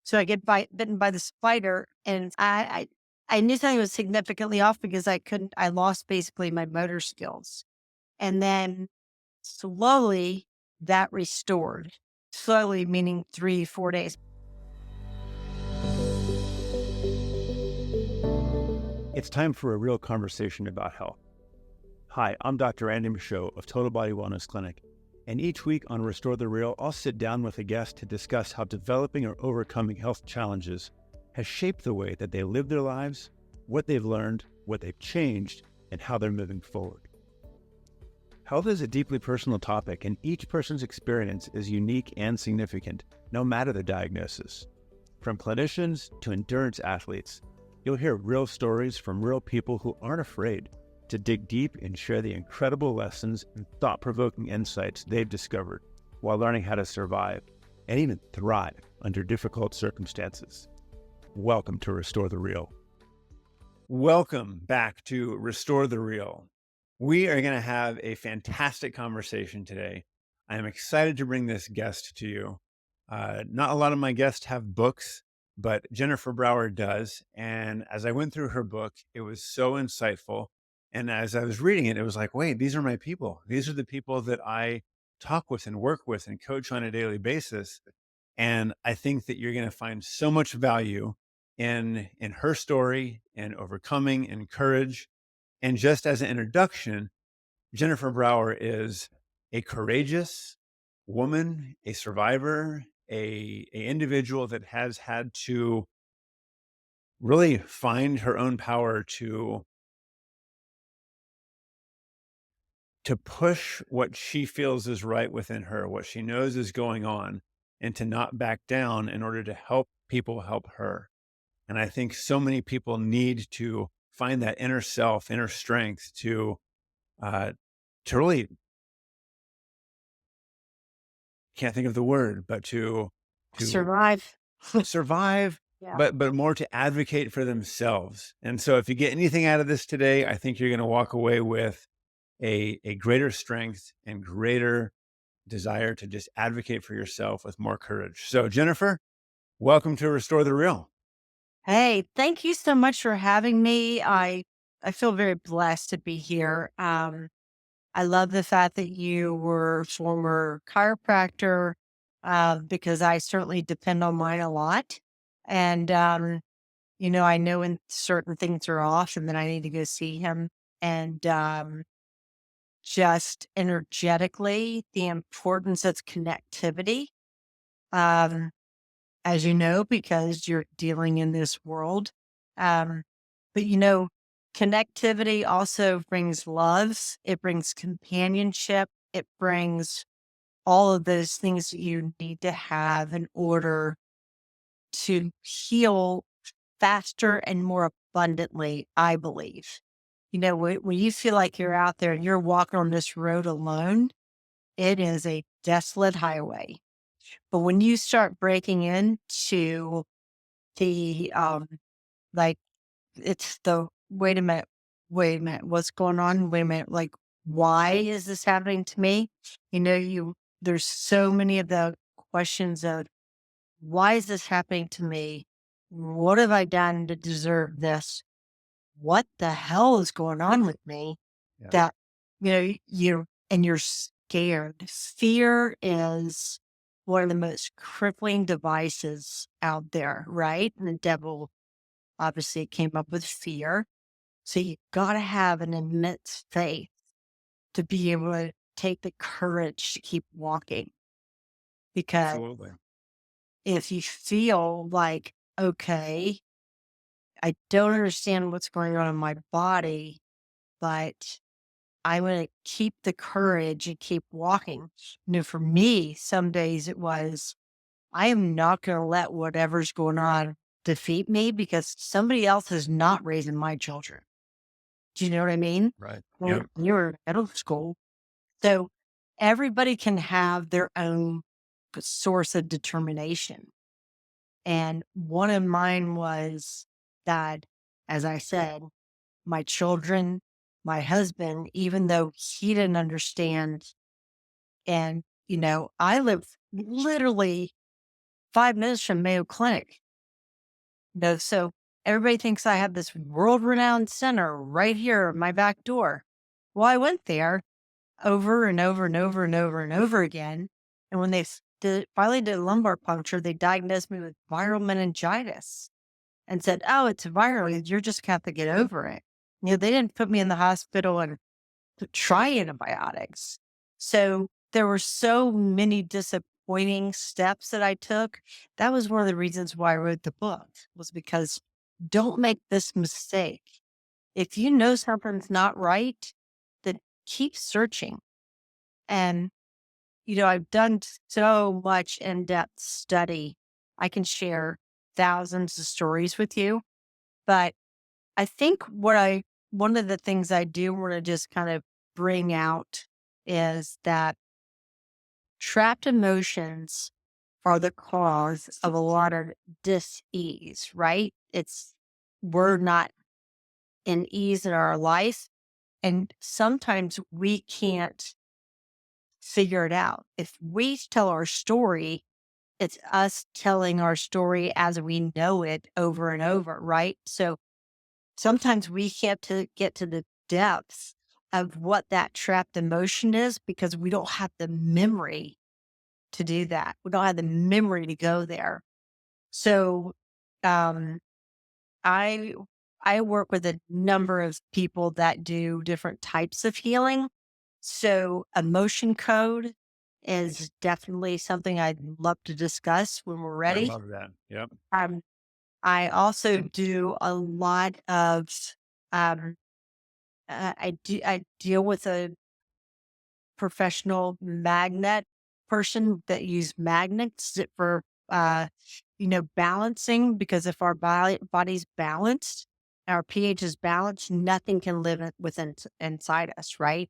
So I get bitten by the spider, and I knew something was significantly off because I lost basically my motor skills. And then slowly that restored. Slowly, meaning 3, 4 days. It's time for a real conversation about health. Hi, I'm Dr. Andy Michaud of Total Body Wellness Clinic, and each week on Restore the Real, I'll sit down with a guest to discuss how developing or overcoming health challenges has shaped the way that they live their lives, what they've learned, what they've changed, and how they're moving forward. Health is a deeply personal topic, and each person's experience is unique and significant, no matter the diagnosis. From clinicians to endurance athletes, you'll hear real stories from real people who aren't afraid to dig deep and share the incredible lessons and thought-provoking insights they've discovered while learning how to survive and even thrive under difficult circumstances. Welcome to Restore the Real. Welcome back to Restore the Real. We are going to have a fantastic conversation today. I am excited to bring this guest to you. Not a lot of my guests have books, but Jennifer Brower does. And as I went through her book, it was so insightful. And as I was reading it, it was like, wait, these are my people. These are the people that I talk with and work with and coach on a daily basis. And I think that you're going to find so much value in her story and overcoming and courage. And just as an introduction, Jennifer Brower is a courageous woman, a survivor, a individual that has had to really find her own power to push what she feels is right within her, what she knows is going on, and to not back down in order to help people help her. And I think so many people need to find that inner self, inner strength uh, to really, can't think of the word, but to Survive. survive, Yeah. but more to advocate for themselves. And so if you get anything out of this today, I think you're going to walk away with a greater strength and greater desire to just advocate for yourself with more courage. So Jennifer, welcome to Restore the Real. Hey, thank you so much for having me. I feel very blessed to be here. I love the fact that you were a former chiropractor, because I certainly depend on mine a lot. And, I know when certain things are off and then I need to go see him. And just energetically, the importance of connectivity, um, as you know, because you're dealing in this world. Um, but, connectivity also brings loves, it brings companionship, it brings all of those things that you need to have in order to heal faster and more abundantly, I believe. When you feel like you're out there and you're walking on this road alone, it is a desolate highway. But when you start breaking into the, like, it's the wait a minute, what's going on? Wait a minute, like, why is this happening to me? There's so many of the questions of why is this happening to me? What have I done to deserve this? What the hell is going on with me? Yeah. That, you're scared. Fear is one of the most crippling devices out there, right? And the devil obviously came up with fear. So you got to have an immense faith to be able to take the courage to keep walking. Because Absolutely. if you feel like, okay, I don't understand what's going on in my body, but I'm going to keep the courage and keep walking. For me, some days it was, I am not going to let whatever's going on defeat me because somebody else is not raising my children. Do you know what I mean? Right. When Yep. you're in middle school. So everybody can have their own source of determination. And one of mine was that, as I said, my children, my husband, even though he didn't understand, and, I lived literally 5 minutes from Mayo Clinic. No, so everybody thinks I have this world renowned center right here at my back door. Well, I went there over and over and over and over and over again. And when finally did lumbar puncture, they diagnosed me with viral meningitis and said, "Oh, it's viral. You're just got to get over it." They didn't put me in the hospital and to try antibiotics. So there were so many disappointing steps that I took. That was one of the reasons why I wrote the book, was because don't make this mistake. If you know something's not right, then keep searching. And, I've done so much in-depth study. I can share thousands of stories with you, but I think one of the things I do want to just kind of bring out is that trapped emotions are the cause of a lot of dis-ease, right? We're not in ease in our life. And sometimes we can't figure it out. If we tell our story, it's us telling our story as we know it over and over, right? So sometimes we have to get to the depths of what that trapped emotion is because we don't have the memory to do that. We don't have the memory to go there. So, um, I I work with a number of people that do different types of healing. So, emotion code is definitely something I'd love to discuss when we're I ready. love that. Yep. Um, I also do a lot of um, I deal with a professional magnet person that use magnets for, uh, balancing, because if our body's balanced, our pH is balanced, nothing can live inside us, right?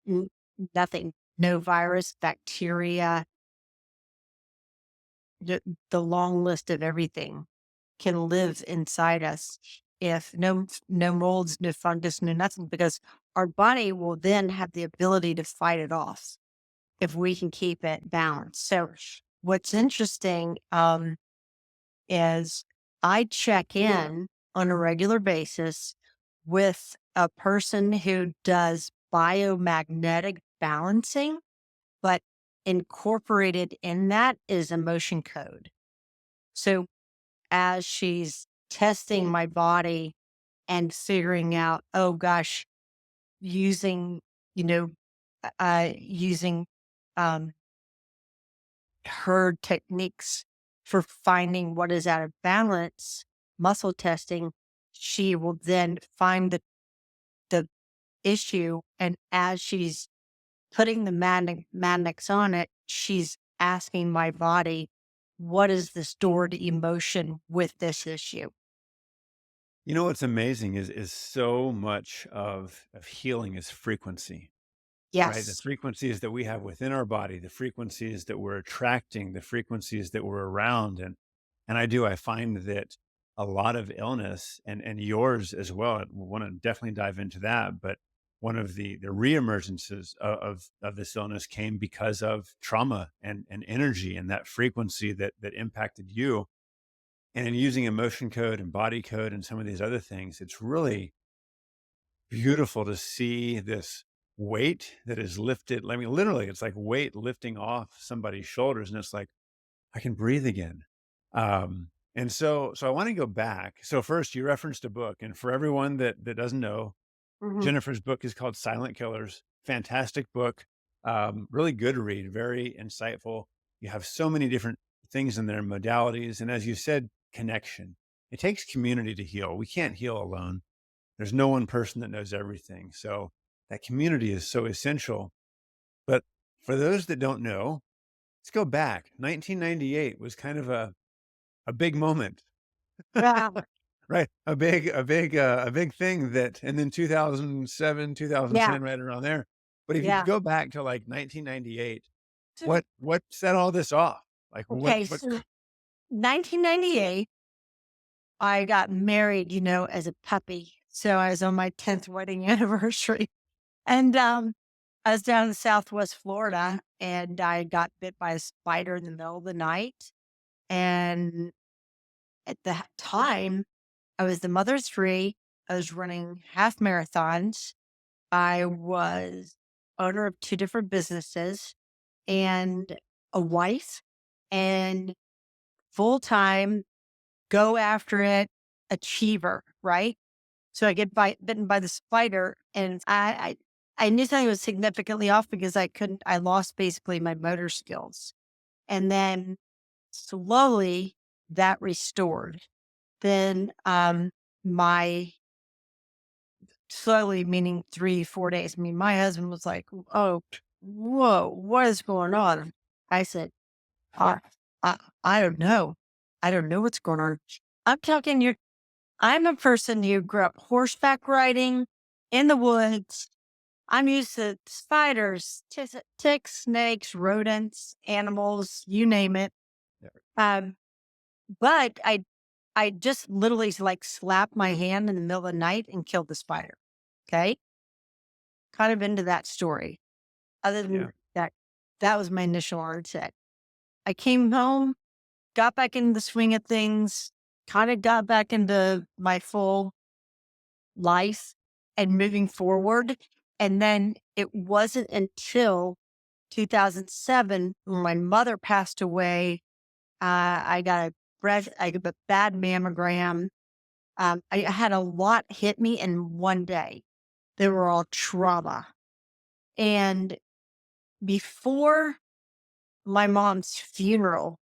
N Nothing. No virus, bacteria, the long list of everything can live inside us if no molds, no fungus, no nothing, because our body will then have the ability to fight it off if we can keep it balanced. So what's interesting is I check in on a regular basis with a person who does biomagnetic balancing, but incorporated in that is emotion code. So as she's testing my body and figuring out, oh gosh, using, you know, using um, her techniques for finding what is out of balance, muscle testing, she will then find the issue. And as she's putting the magnets on it, she's asking my body, what is the stored emotion with this issue? You know what's amazing is so much of healing is frequency, right? The Yes. frequencies that we have within our body, the frequencies that we're attracting, the frequencies that we're around. And I find that a lot of illness and yours as well. I want to definitely dive into that. But one of the reemergences of this illness came because of trauma and energy and that frequency that impacted you. And in using emotion code and body code and some of these other things, it's really beautiful to see this weight that is lifted. I mean, literally, it's like weight lifting off somebody's shoulders, and it's like I can breathe again. And so I want to go back. So first, you referenced a book, and for everyone that doesn't know, Hmm. Jennifer's book is called Silent Killers. Fantastic book, really good read, very insightful. You have so many different things in there, modalities, and as you said, connection. It takes community to heal. We can't heal alone. There's no one person that knows everything. So that community is so essential. But for those that don't know, let's go back. 1998 was kind of a big moment, Yeah. right? A big thing that, and then 2007, Yeah. 2010, right around there. But if you Yeah. go back to like 1998, So, what set all this off? Like okay. what? So 1998, I got married, as a puppy. So I was on my 10th wedding anniversary. And I was down in Southwest Florida and I got bit by a spider in the middle of the night. And at that time, I was the mother of three. I was running half marathons. I was owner of two different businesses and a wife and full time, go after it achiever, right? So I get bitten by the spider, and I knew something was significantly off because I lost basically my motor skills. And then slowly that restored. Then my slowly meaning 3, 4 days. I mean, my husband was like, "Oh, whoa, what is going on?" I said, "I, I don't know. I don't know what's going on." I'm talking. I'm a person who grew up horseback riding in the woods. I'm used to spiders, ticks, snakes, rodents, animals, you name it. Yeah. Um, but I just literally like slapped my hand in the middle of the night and killed the spider. Okay. Kind of into that story. Other Yeah. than that, that was my initial onset. I came home, got back into the swing of things, kind of got back into my full life and moving forward. And then it wasn't until 2007 when my mother passed away. I got a bad mammogram. I had a lot hit me in one day. They were all trauma. And before my mom's funeral,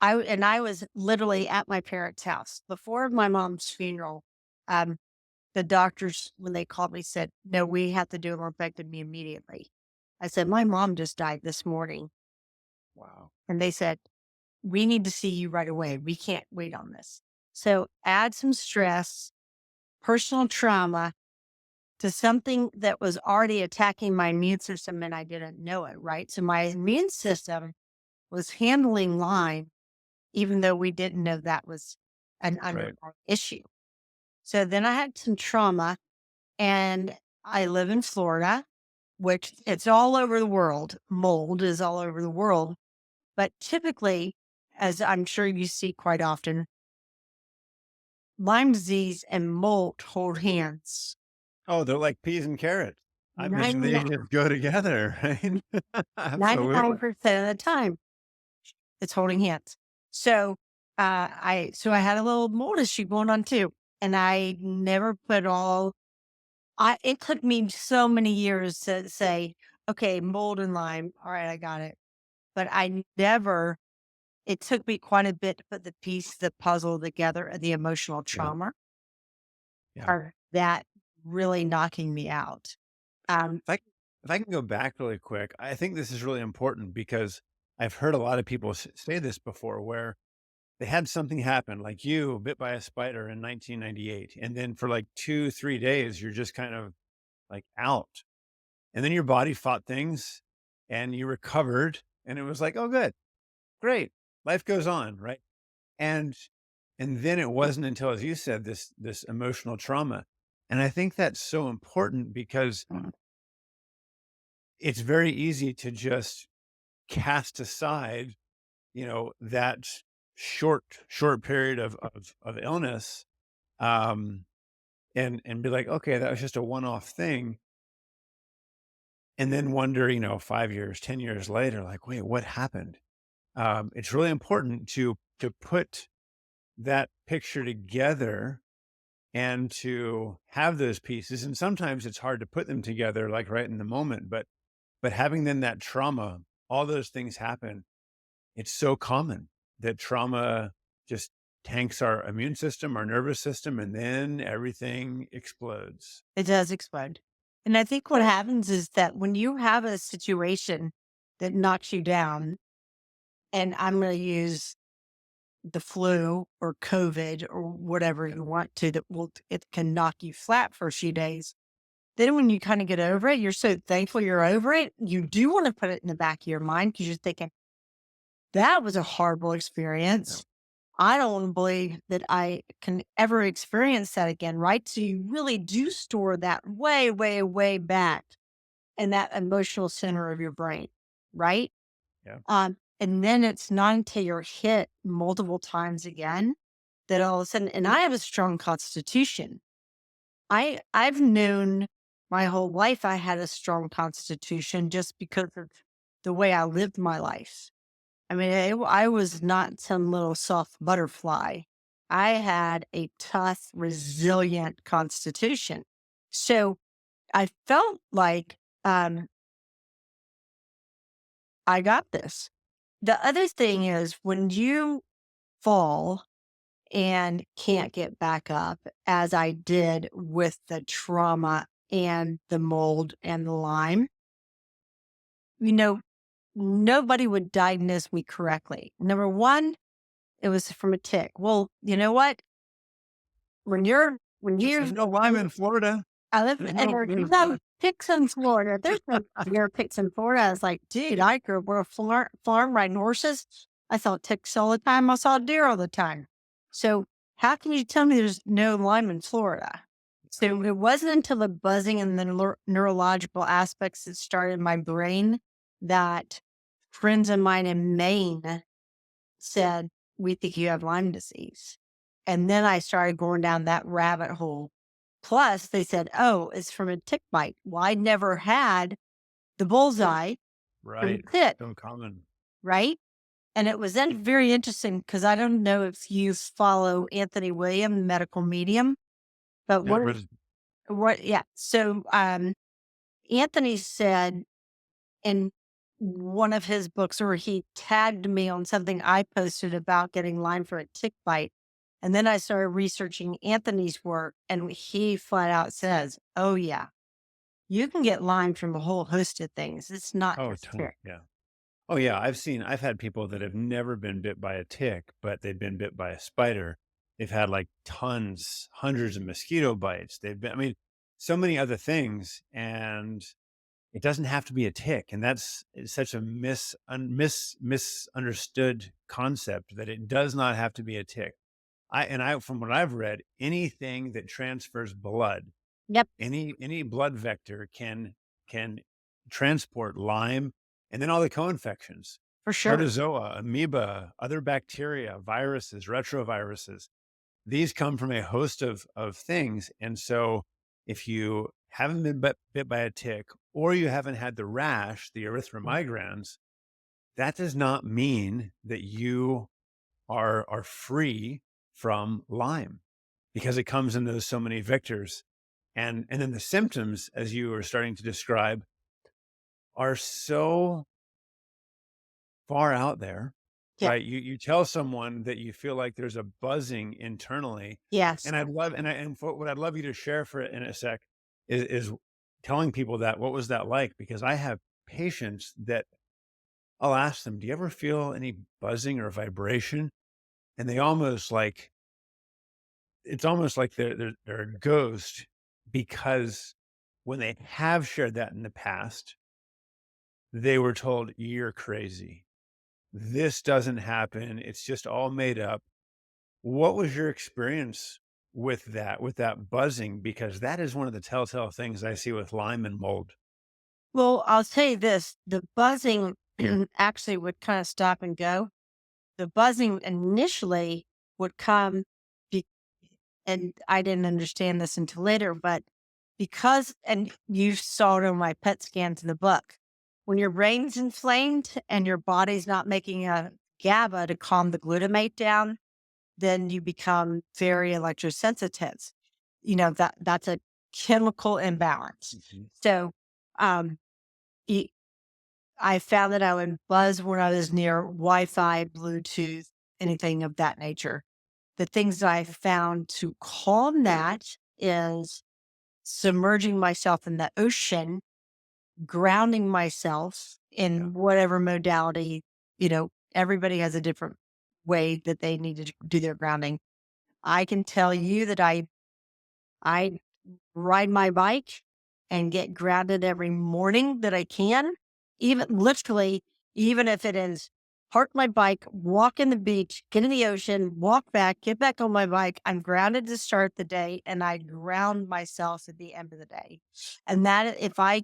I was literally at my parents' house before my mom's funeral. Um, the doctors, when they called me, said, "No, we have to do a lumpectomy immediately." I said, "My mom just died this morning." Wow. And they said, "We need to see you right away. We can't wait on this." So add some stress, personal trauma to something that was already attacking my immune system and I didn't know it, right? So my immune system was handling Lyme, even though we didn't know that was an Right. underlying issue. So then I had some trauma and I live in Florida, which it's all over the world. Mold is all over the world. But typically, as I'm sure you see quite often, Lyme disease and mold hold hands. Oh, they're like peas and carrots. I mean, they 99 just go together, right? Absolutely. 99% of the time, it's holding hands. So I had a little mold issue going on too. And I never put all I it took me so many years to say, okay, mold and Lyme. All right, I got it. But I never it took me quite a bit to put the piece, the puzzle together and the emotional Yeah. trauma Yeah. are that really knocking me out. Um, If I if I can go back really quick, I think this is really important because I've heard a lot of people say this before where they had something happen, like you bit by a spider in 1998. And then for like 2, 3 days, you're just kind of like out. And then your body fought things and you recovered. And it was like, oh, good, great. Life goes on. Right. And and then it wasn't until, as you said, this emotional trauma. And I think that's so important because it's very easy to just cast aside, that short period of illness, um, and be like, okay, that was just a one-off thing, and then wonder, 5 years, 10 years later, like, wait, what happened? It's really important to put that picture together and to have those pieces. And sometimes it's hard to put them together, like right in the moment, but having then that trauma, all those things happen. It's so common that trauma just tanks our immune system, our nervous system, and then everything explodes. it does explode. And I think what happens is that when you have a situation that knocks you down, and I'm going to use the flu or COVID or whatever Yeah. you want to, it can knock you flat for a few days. Then when you kind of get over it, you're so thankful you're over it. You do want to put it in the back of your mind because you're thinking, that was a horrible Yeah. experience. I don't believe that I can ever experience that again, right? So you really do store that way, way, way back in that emotional center of your brain, right? Yeah. And then it's not until you're hit multiple times again that all of a sudden, and I have a strong constitution. I've known my whole life I had a strong constitution just because of the way I lived my life. I mean, I was not some little soft butterfly. I had a tough, resilient constitution. So I felt like I got this. The other thing is when you fall and can't get back up, as I did with the trauma and the mold and the Lyme, you know, nobody would diagnose me correctly. Number one, it was from a tick. Well, you know what? When There's you're no Lyme in Florida. I live There's and no, there's no pigs in Florida. There's no deer pigs in Florida. I was like, dude, I grew up on a farm riding horses. I saw ticks all the time. I saw deer all the time. So how can you tell me there's no Lyme in Florida? So it wasn't until the buzzing and the neurological aspects that started in my brain that friends of mine in Maine said, we think you have Lyme disease. And then I started going down that rabbit hole. Plus, they said, oh, it's from a tick bite. Well, I never had the bullseye from right. a tick, So common. right? And it was then very interesting because I don't know if you follow Anthony William, medical medium, but Yeah, yeah. So Anthony said in one of his books, or he tagged me on something I posted about getting Lyme for a tick bite. And then I started researching Anthony's work, and he flat out says, oh, yeah, you can get Lyme from a whole host of things. It's not oh, just tick. yeah. Oh, yeah. I've had people that have never been bit by a tick, but they've been bit by a spider. They've had like tons, hundreds of mosquito bites. I mean, so many other things. And it doesn't have to be a tick. And that's such a misunderstood concept that it does not have to be a tick. From what I've read, anything that transfers blood, Yep, any blood vector can transport Lyme, and then all the co-infections, for sure. protozoa, amoeba, other bacteria, viruses, retroviruses. These come from a host of things, and so if you haven't been bit by a tick, or you haven't had the rash, the erythromigrans, that does not mean that you are free from Lyme, because it comes in those so many vectors. And then the symptoms, as you were starting to describe, are so far out there, Yeah. right? You tell someone that you feel like there's a buzzing internally, Yes, and I'd love and what I'd love you to share for in a sec is telling people that what was that like? Because I have patients that I'll ask them, "Do you ever feel any buzzing or vibration?" And they almost like it's almost like they're a ghost, because when they have shared that in the past, they were told, "You're crazy. This doesn't happen. It's just all made up." What was your experience with that buzzing? Because that is one of the telltale things I see with Lyme and mold. well, I'll tell you this, the buzzing actually would kind of stop and go. The buzzing initially would come, be, and I didn't understand this until later, but because, and you saw it on my PET scans in the book, when your brain's inflamed and your body's not making a GABA to calm the glutamate down, then you become very electrosensitive. That's a chemical imbalance. Mhm. So, um, y- I found that I would buzz when I was near Wi-Fi, Bluetooth, anything of that nature. The things that I found to calm that is submerging myself in the ocean, grounding myself Yeah. in whatever modality, everybody has a different way that they need to do their grounding. I can tell you that I ride my bike and get grounded every morning that I can, even literally, even if it is park my bike, walk in the beach, get in the ocean, walk back, get back on my bike. I'm grounded to start the day and I ground myself at the end of the day. And that if I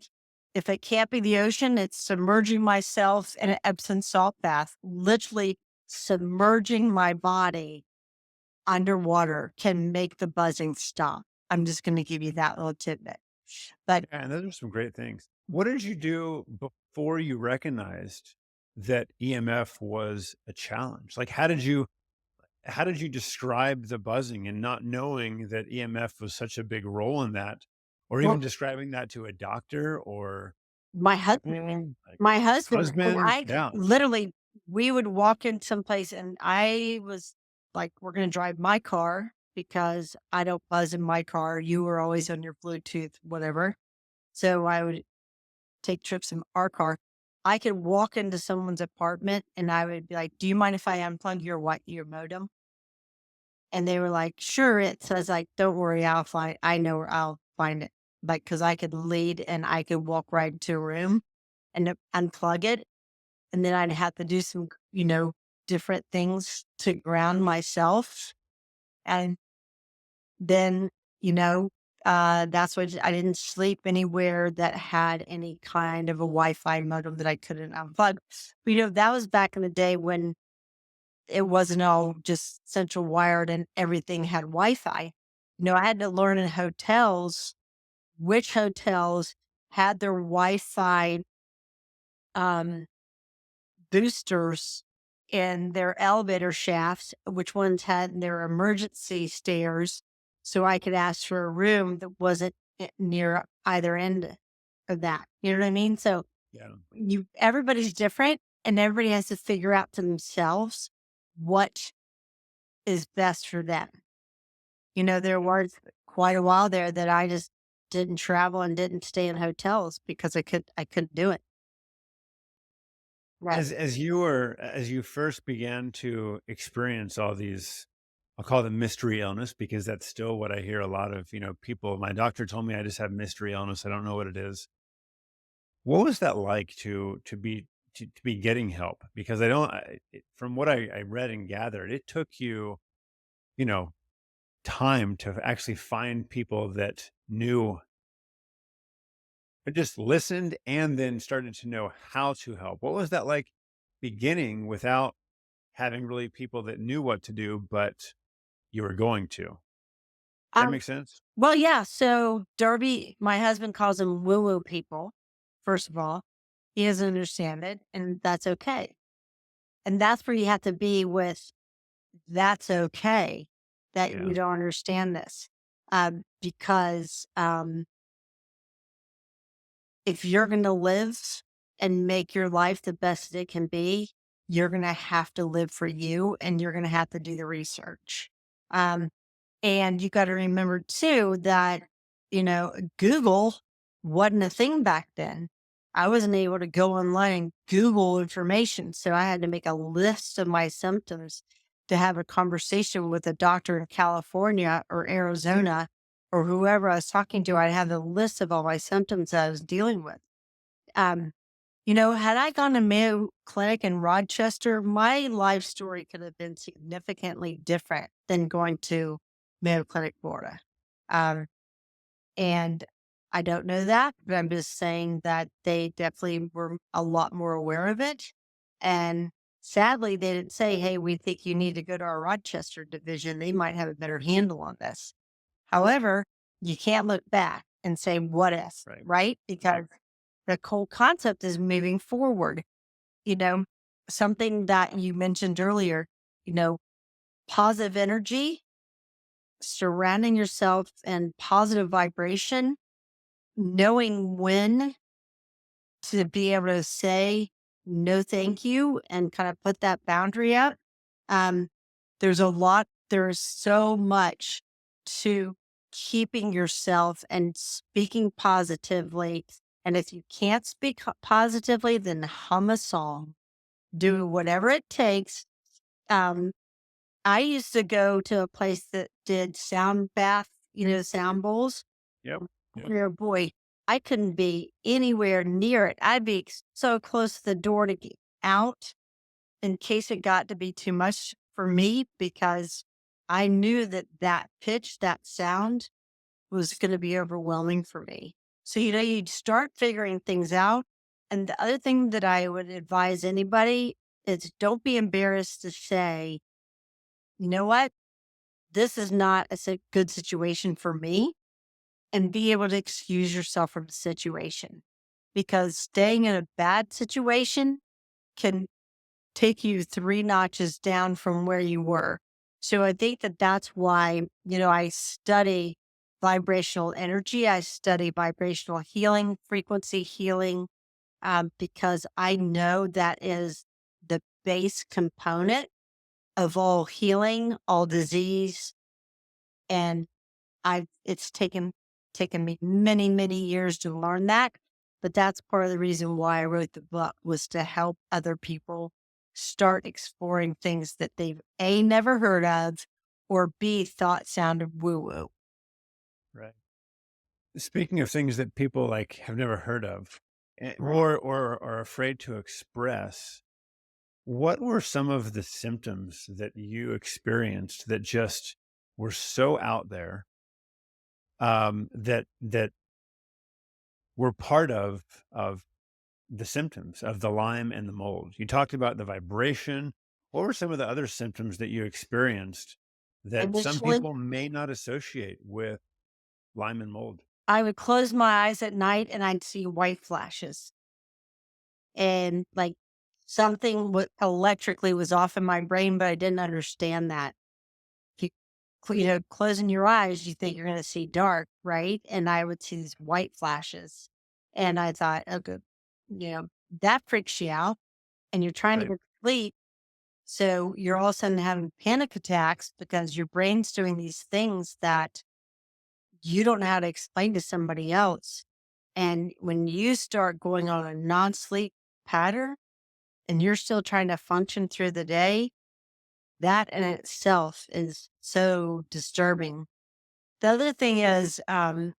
If it can't be the ocean, it's submerging myself in an Epsom salt bath, literally submerging my body underwater can make the buzzing stop. I'm just going to give you that little tidbit. But Yeah, and those are some great things. What did you do before you recognized that EMF was a challenge? Like, how did you describe the buzzing and not knowing that EMF was such a big role in that, or even well, describing that to a doctor or my husband, like my husband, and husband? Yeah, literally, we would walk in someplace and I was like, we're going to drive my car because I don't buzz in my car. You were always on your Bluetooth, whatever. So I would take trips in our car. I could walk into someone's apartment and I would be like, "Do you mind if I unplug your modem?" And they were like, "Sure." It says like, "Don't worry, I know where I'll find it." Like, cause I could lead and I could walk right into a room and unplug it. And then I'd have to do some, different things to ground myself. And then, you know, that's what I didn't sleep anywhere that had any kind of a Wi-Fi modem that I couldn't unplug. But, that was back in the day when it wasn't all just central wired and everything had Wi-Fi. I had to learn in hotels which hotels had their Wi-Fi um, boosters in their elevator shafts, which ones had their emergency stairs, so I could ask for a room that wasn't near either end of that. You know what I mean? So yeah. you everybody's different and everybody has to figure out to themselves what is best for them. There was quite a while there that I just didn't travel and didn't stay in hotels because I couldn't do it. Right. As you first began to experience all these, I'll call them mystery illness because that's still what I hear a lot of, people. My doctor told me I just have mystery illness. I don't know what it is. What was that like to be getting help? Because I don't, from what I read and gathered, it took you, you know, time to actually find people that knew, but just listened and then started to know how to help. What was that like beginning without having really people that knew what to do, but you were going to? Does that Um, make sense? well, yeah. So Darby, my husband calls them woo woo people. First of all, he doesn't understand it, and that's okay. And that's where you have to be with that's okay that Yeah. you don't understand this. Because if you're going to live and make your life the best it can be, you're going to have to live for you and you're going to have to do the research. Um, And you gotta remember too that, Google wasn't a thing back then. I wasn't able to go online and Google information, so I had to make a list of my symptoms to have a conversation with a doctor in California or Arizona or whoever I was talking to. I'd have the list of all my symptoms that I was dealing with. Um, had I gone to Mayo Clinic in Rochester, my life story could have been significantly different than going to Mayo Clinic, Florida. Um, and I don't know that, but I'm just saying that they definitely were a lot more aware of it. And sadly, they didn't say, "Hey, we think you need to go to our Rochester division. They might have a better handle on this." However, you can't look back and say, "What if?" Right. Right? Because the whole concept is moving forward. You know, Something that you mentioned earlier, you know, positive energy, surrounding yourself in positive vibration, knowing when to be able to say no, thank you, and kind of put that boundary up. Um, there's so much to keeping yourself and speaking positively. And if you can't speak positively, then hum a song, do whatever it takes. Um, I used to go to a place that did sound bath, sound bowls. Yep. Yep. Oh boy, I couldn't be anywhere near it. I'd be so close to the door to get out in case it got to be too much for me because I knew that pitch, that sound was going to be overwhelming for me. So, you start figuring things out. And the other thing that I would advise anybody is don't be embarrassed to say, you know what? This is not a good situation for me, and be able to excuse yourself from the situation, because staying in a bad situation can take you 3 notches down from where you were. So I think that that's why, I study vibrational energy. I study vibrational healing, frequency healing, because I know that is the base component of all healing, all disease. And it's taken me many, many years to learn that, but that's part of the reason why I wrote the book, was to help other people start exploring things that they've A, never heard of, or B, thought sounded woo-woo. Right. Speaking of things that people like have never heard of, or are afraid to express, what were some of the symptoms that you experienced that just were so out there, that were part of the symptoms of the Lyme and the mold? You talked about the vibration. What were some of the other symptoms that you experienced that some Initially, people may not associate with Lyme and mold? I would close my eyes at night and I'd see white flashes, and, like, something electrically was off in my brain, but I didn't understand that. You closing your eyes, you think you're gonna see dark, right? And I would see these white flashes, and I thought, "Oh, good." You know, that freaks you out, and you're trying to Right. get to sleep, so you're all of a sudden having panic attacks because your brain's doing these things that you don't know how to explain to somebody else. And when you start going on a non-sleep pattern and you're still trying to function through the day, that in itself is so disturbing. The other thing is, I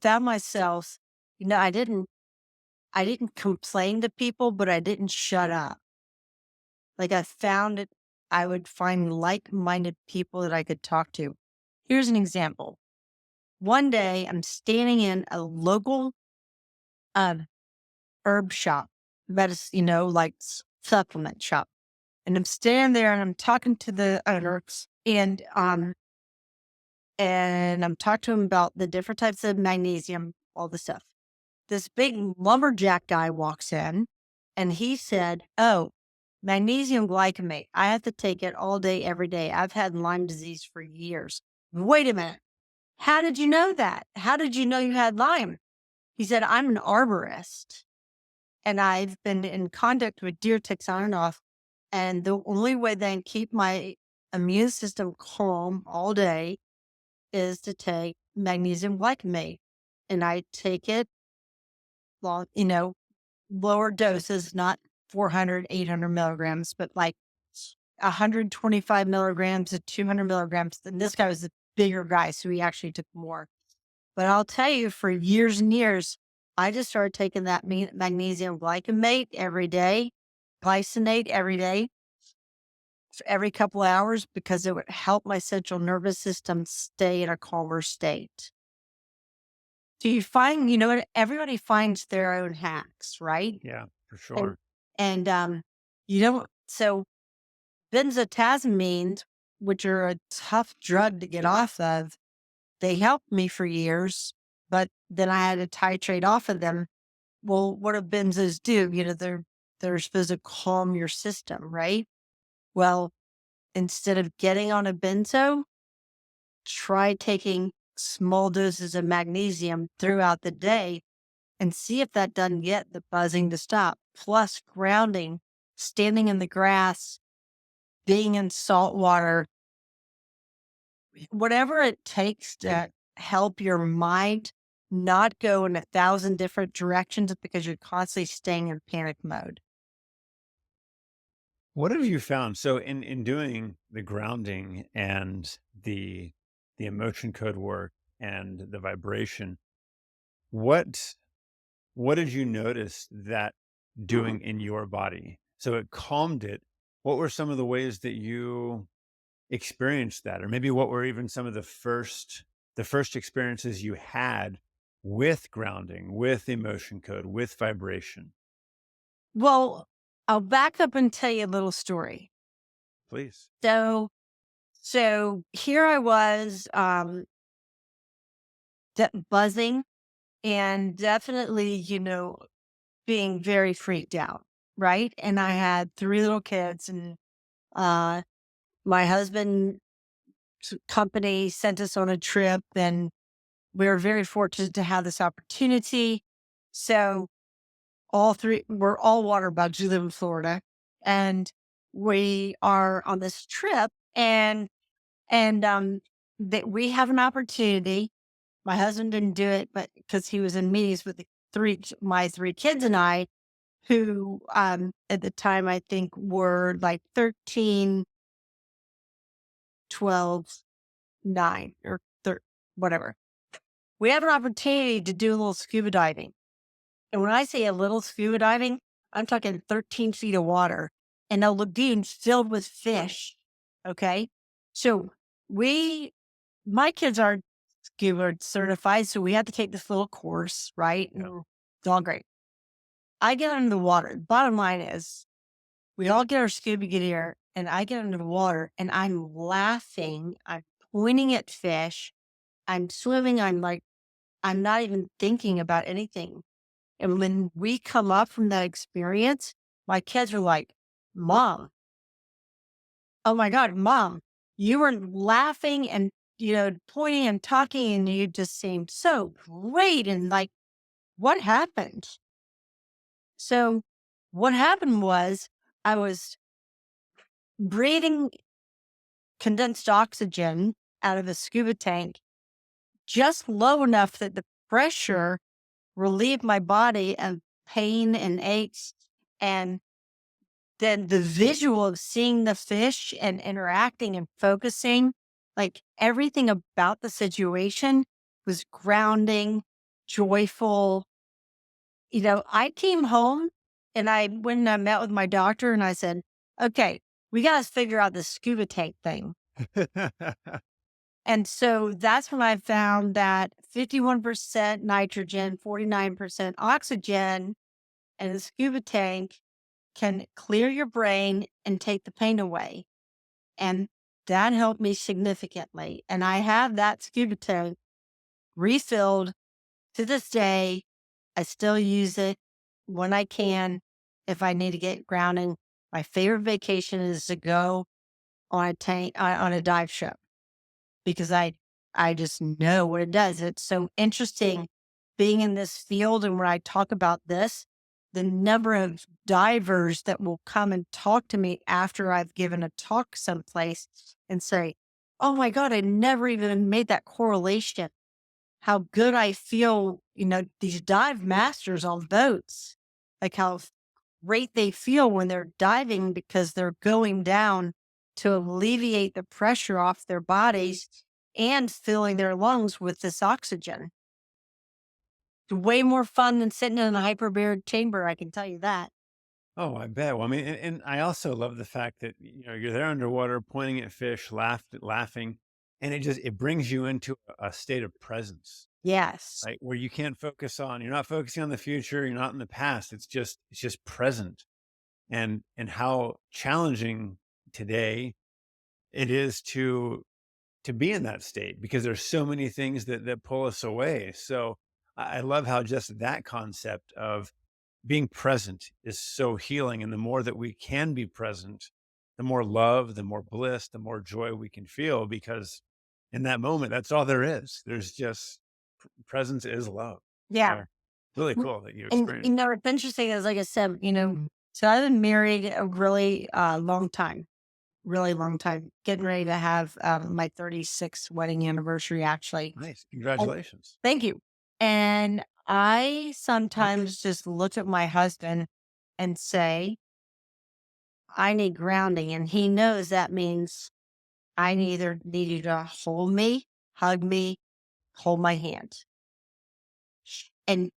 found myself, I didn't complain to people, but I didn't shut up. Like, I found it, I would find like-minded people that I could talk to. Here's an example. One day I'm standing in a local um, herb shop, like supplement shop. And I'm standing there and I'm talking to the owners, and I'm talking to him about the different types of magnesium, all the stuff. This big lumberjack guy walks in and he said, "Oh, magnesium glycomate. I have to take it all day, every day. I've had Lyme disease for years." Wait a minute. How did you know that? How did you know you had Lyme? He said, "I'm an arborist and I've been in contact with deer ticks on and off. And the only way that I can keep my immune system calm all day is to take magnesium glycomate. And I take it, well, lower doses, not 400, 800 milligrams, but like 125 milligrams to 200 milligrams. And this guy was a bigger guy, so he actually took more. But I'll tell you, for years and years, I just started taking that magnesium glycomate every day, glycinate every day, every couple of hours, because it would help my central nervous system stay in a calmer state. Do you find, what, everybody finds their own hacks, right? Yeah, for And sure. so benzodiazepines, which are a tough drug to get off of, they helped me for years, but then I had to titrate off of them. Well, what do benzos do? They're supposed to calm your system, right? Well, instead of getting on a benzo, try taking small doses of magnesium throughout the day and see if that doesn't get the buzzing to stop. Plus grounding, standing in the grass, being in salt water, whatever it takes to help your mind not go in 1,000 different directions because you're constantly staying in panic mode. What have you found? So in doing the grounding and the emotion code work and the vibration, what what did you notice that doing in your body? So it calmed it. What were some of the ways that you experienced that? Or maybe what were even some of the first experiences you had with grounding, with emotion code, with vibration? Well, I'll back up and tell you a little story. Please. So, here I was, buzzing and definitely, being very freaked out, right? And I had 3 little kids and, uh, my husband's company sent us on a trip, and we were very fortunate to have this opportunity. So, we're all water bugs. We live in Florida, and we are on this trip, and that we have an opportunity. My husband didn't do it, but because he was in meetings with my 3 kids and I, who, at the time, I think were like 13, 12, 9, or whatever. We have an opportunity to do a little scuba diving. And when I say a little scuba diving, I'm talking 13 feet of water and a lagoon filled with fish. Okay. So we, my kids aren't scuba certified. So we had to take this little course, right? Yeah. And it's all great. I get under the water. Bottom line is, we all get our scuba gear, and I get under the water and I'm laughing. I'm pointing at fish. I'm swimming. I'm not even thinking about anything. And when we come up from that experience, my kids are like, Mom, oh my God, Mom, you were laughing and, pointing and talking, and you just seemed so great. And like, what happened? So, what happened was I was breathing condensed oxygen out of a scuba tank just low enough that the pressure relieved my body of pain and aches. And then the visual of seeing the fish and interacting and focusing, like everything about the situation was grounding, joyful. I came home and I went and I met with my doctor and I said, okay, we got to figure out this scuba tank thing. And so that's when I found that 51% nitrogen, 49% oxygen, and the scuba tank can clear your brain and take the pain away. And that helped me significantly. And I have that scuba tank refilled to this day. I still use it when I can if I need to get grounding. My favorite vacation is to go on a dive ship because I just know what it does. It's so interesting being in this field, and when I talk about this, the number of divers that will come and talk to me after I've given a talk someplace and say, "Oh my God, I never even made that correlation. How good I feel, these dive masters on boats, like how great they feel when they're diving because they're going down to alleviate the pressure off their bodies and filling their lungs with this oxygen. It's way more fun than sitting in a hyperbaric chamber, I can tell you that. Oh, I bet. Well, I mean, and I also love the fact that you're there underwater, pointing at fish, laughing, and it brings you into a state of presence, Yes. right? Where you can't focus on. You're not focusing on the future. You're not in the past. It's just present, and how challenging today it is to be in that state because there's so many things that pull us away. So I love how just that concept of being present is so healing. And the more that we can be present, the more love, the more bliss, the more joy we can feel because in that moment, that's all there is. There's just presence is love. Yeah. So really W- cool that you And, experienced. what's interesting is, like I said, so I've been married a really long time, really long time, getting ready to have my 36th wedding anniversary, actually. Nice. Oh, Congratulations. thank you. And I sometimes just look at my husband and say, I need grounding. And he knows that means I either need you to hold me, hug me, hold my hand. And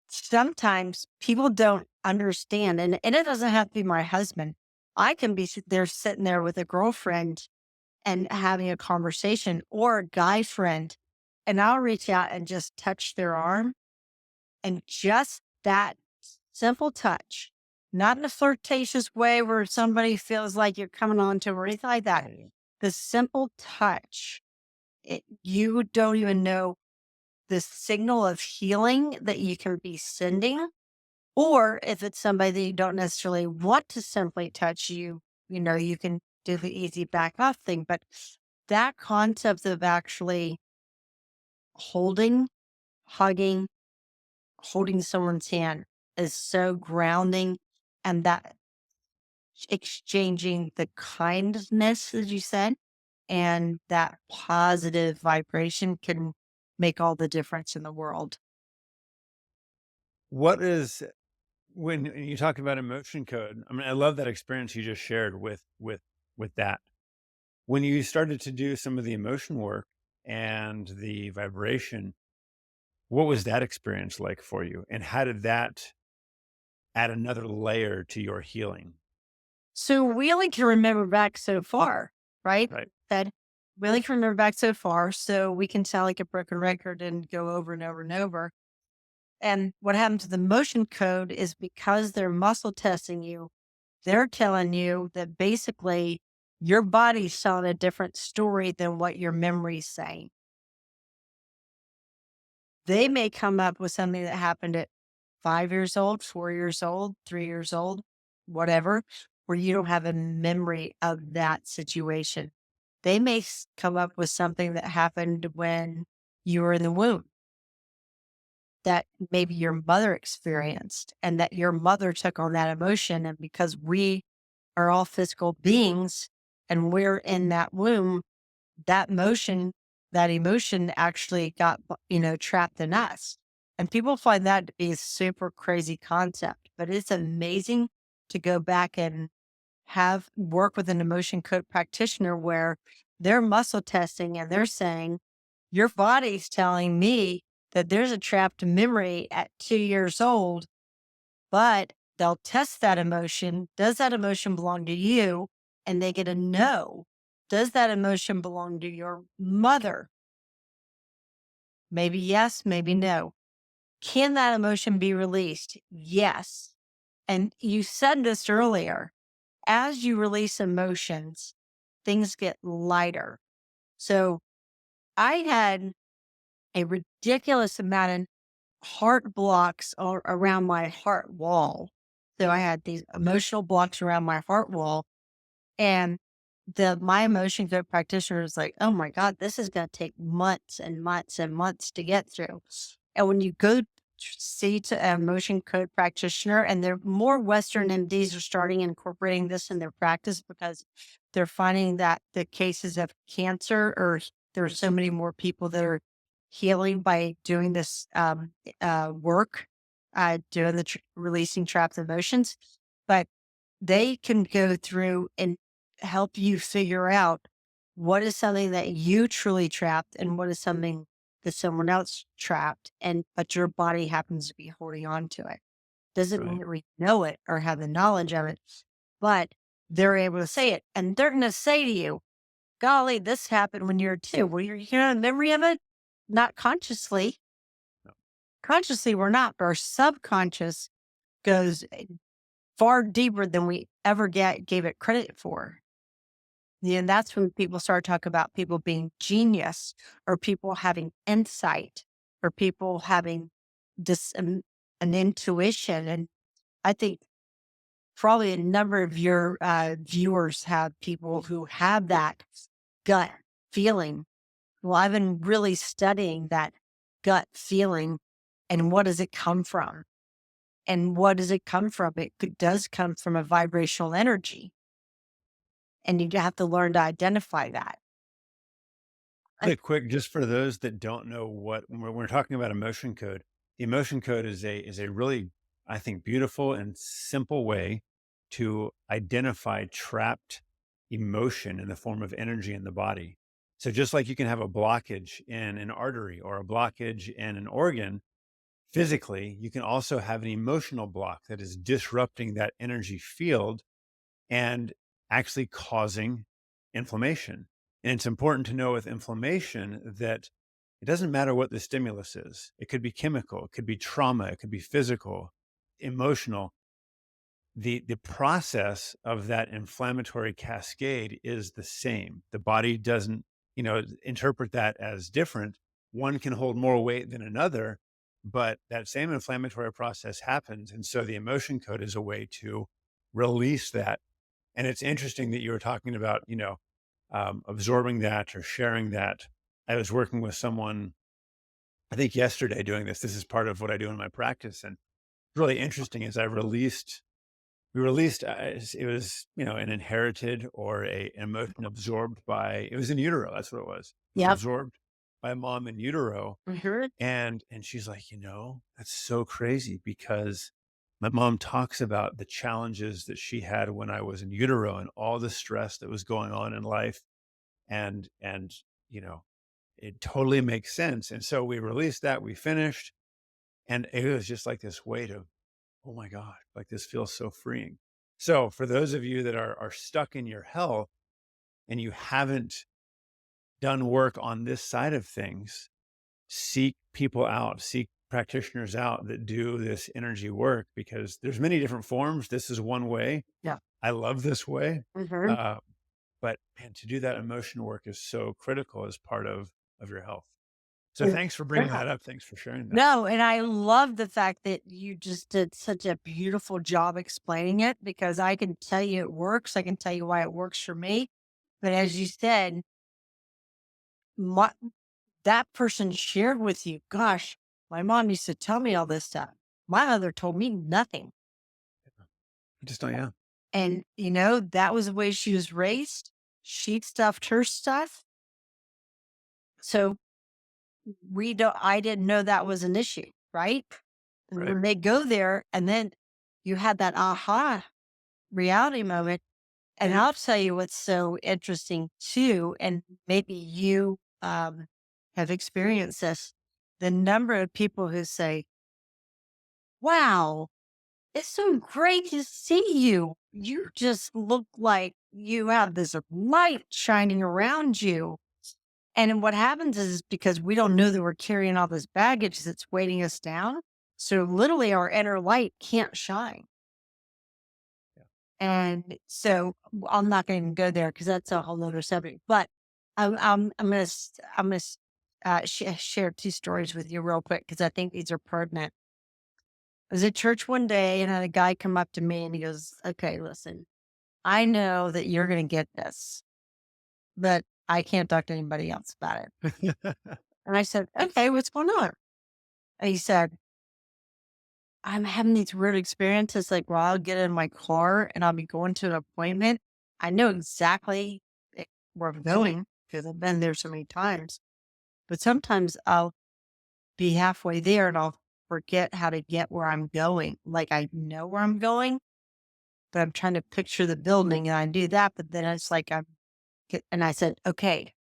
sometimes people don't understand. And it doesn't have to be my husband. I can be there sitting there with a girlfriend and having a conversation or a guy friend. and I'll reach out and just touch their arm. And just that simple touch, not in a flirtatious way where somebody feels like you're coming on to 'em or anything like that. The simple touch, you don't even know the signal of healing that you can be sending. Or if it's somebody that you don't necessarily want to simply touch you, you can do the easy back off thing. But that concept of actually holding, hugging, holding someone's hand is so grounding, and that exchanging the kindness, as you said, and that positive vibration can make all the difference in the world. What is when you talk about emotion code? I mean, I love that experience you just shared with that. When you started to do some of the emotion work and the vibration, what was that experience like for you? And how did that add another layer to your healing? So we only can remember back so far, right? Right. That we only can remember back so far, so we can sound like a broken record and go over and over and over. And what happens to the motion code is because they're muscle testing you, they're telling you that basically your body's telling a different story than what your memory's saying. They may come up with something that happened at 5 years old, 4 years old, 3 years old, whatever, where you don't have a memory of that situation. They may come up with something that happened when you were in the womb that maybe your mother experienced and that your mother took on that emotion. And because we are all physical beings and we're in that womb, that emotion actually got, trapped in us. And people find that to be a super crazy concept, but it's amazing to go back and have work with an emotion code practitioner where they're muscle testing and they're saying, your body's telling me that there's a trapped memory at 2 years old, but they'll test that emotion. Does that emotion belong to you? And they get a no. Does that emotion belong to your mother? Maybe yes, maybe no. Can that emotion be released? Yes. And you said this earlier. As you release emotions, things get lighter. So I had a ridiculous amount of heart blocks around my heart wall. So I had these emotional blocks around my heart wall. And my emotion code practitioner is like, oh my God, this is going to take months and months and months to get through. And when you go see to an emotion code practitioner, and they're more Western MDs are starting incorporating this in their practice because they're finding that the cases of cancer, or there are so many more people that are healing by doing this work, doing the releasing trapped emotions. But they can go through and help you figure out what is something that you truly trapped and what is something that someone else trapped, and but your body happens to be holding on to it. Doesn't mean Right. that we know it or have the knowledge of it, but they're able to say it. And they're gonna say to you, golly, this happened when you were two. Well, you're hearing a memory of it? Not consciously. No. Consciously, we're not. But our subconscious goes far deeper than we ever gave it credit for. Yeah, and that's when people start talking about people being genius, or people having insight, or people having this an intuition. And I think probably a number of your viewers have people who have that gut feeling. Well, I've been really studying that gut feeling and what does it come from? And what does it come from? Does come from a vibrational energy, and you have to learn to identify that. Really quick, just for those that don't know when we're talking about emotion code, the emotion code is a really, I think, beautiful and simple way to identify trapped emotion in the form of energy in the body. So just like you can have a blockage in an artery or a blockage in an organ physically, you can also have an emotional block that is disrupting that energy field and actually causing inflammation. And it's important to know with inflammation that It doesn't matter what the stimulus is. It could be chemical, it could be trauma, it could be physical, emotional. The process of that inflammatory cascade is the same. The body doesn't, interpret that as different. One can hold more weight than another, but that same inflammatory process happens. And so the emotion code is a way to release that. And it's interesting that you were talking about, absorbing that or sharing that. I was working with someone, I think yesterday doing this. This is part of what I do in my practice. And really interesting is we released, it was, an inherited or an emotion absorbed by, it was in utero. That's what it was. It was Yep. absorbed by mom in utero. Mhm. And she's like, that's so crazy because my mom talks about the challenges that she had when I was in utero and all the stress that was going on in life. And, you know, it totally makes sense. And so we released that, we finished, and it was just like this weight of, oh my God, like this feels so freeing. So for those of you that are stuck in your health and you haven't done work on this side of things, seek people out, seek practitioners out that do this energy work because there's many different forms. This is one way. Yeah. I love this way. Mhm. Uh, but man, to do that emotion work is so critical as part of your health. So Yeah. thanks for bringing Yeah. that up. Thanks for sharing that. No, and I love the fact that you just did such a beautiful job explaining it because I can tell you it works. I can tell you why it works for me. But as you said, my, that person shared with you, gosh, my mom used to tell me all this stuff. My mother told me nothing. Just don't, yeah. And, that was the way she was raised. She stuffed her stuff. So I didn't know that was an issue, right? And Right. when they go there and then you had that aha reality moment. And I'll tell you what's so interesting too, and maybe you have experienced this. The number of people who say, wow, it's so great to see you. You just look like you have this light shining around you. And what happens is because we don't know that we're carrying all this baggage that's weighting us down. So literally our inner light can't shine. Yeah. And so I'm not going to go there because that's a whole nother subject. But I'm gonna share two stories with you real quick because I think these are pertinent. I was at church one day and I had a guy come up to me and he goes, "Okay, listen, I know that you're going to get this, but I can't talk to anybody else about it." And I said, "Okay, what's going on?" And he said, "I'm having these weird experiences. Like, while I'll get in my car and I'll be going to an appointment. I know exactly where I'm going because I've been there so many times. But sometimes I'll be halfway there and I'll forget how to get where I'm going. Like, I know where I'm going, but I'm trying to picture the building and I do that. But then it's like and I said, okay,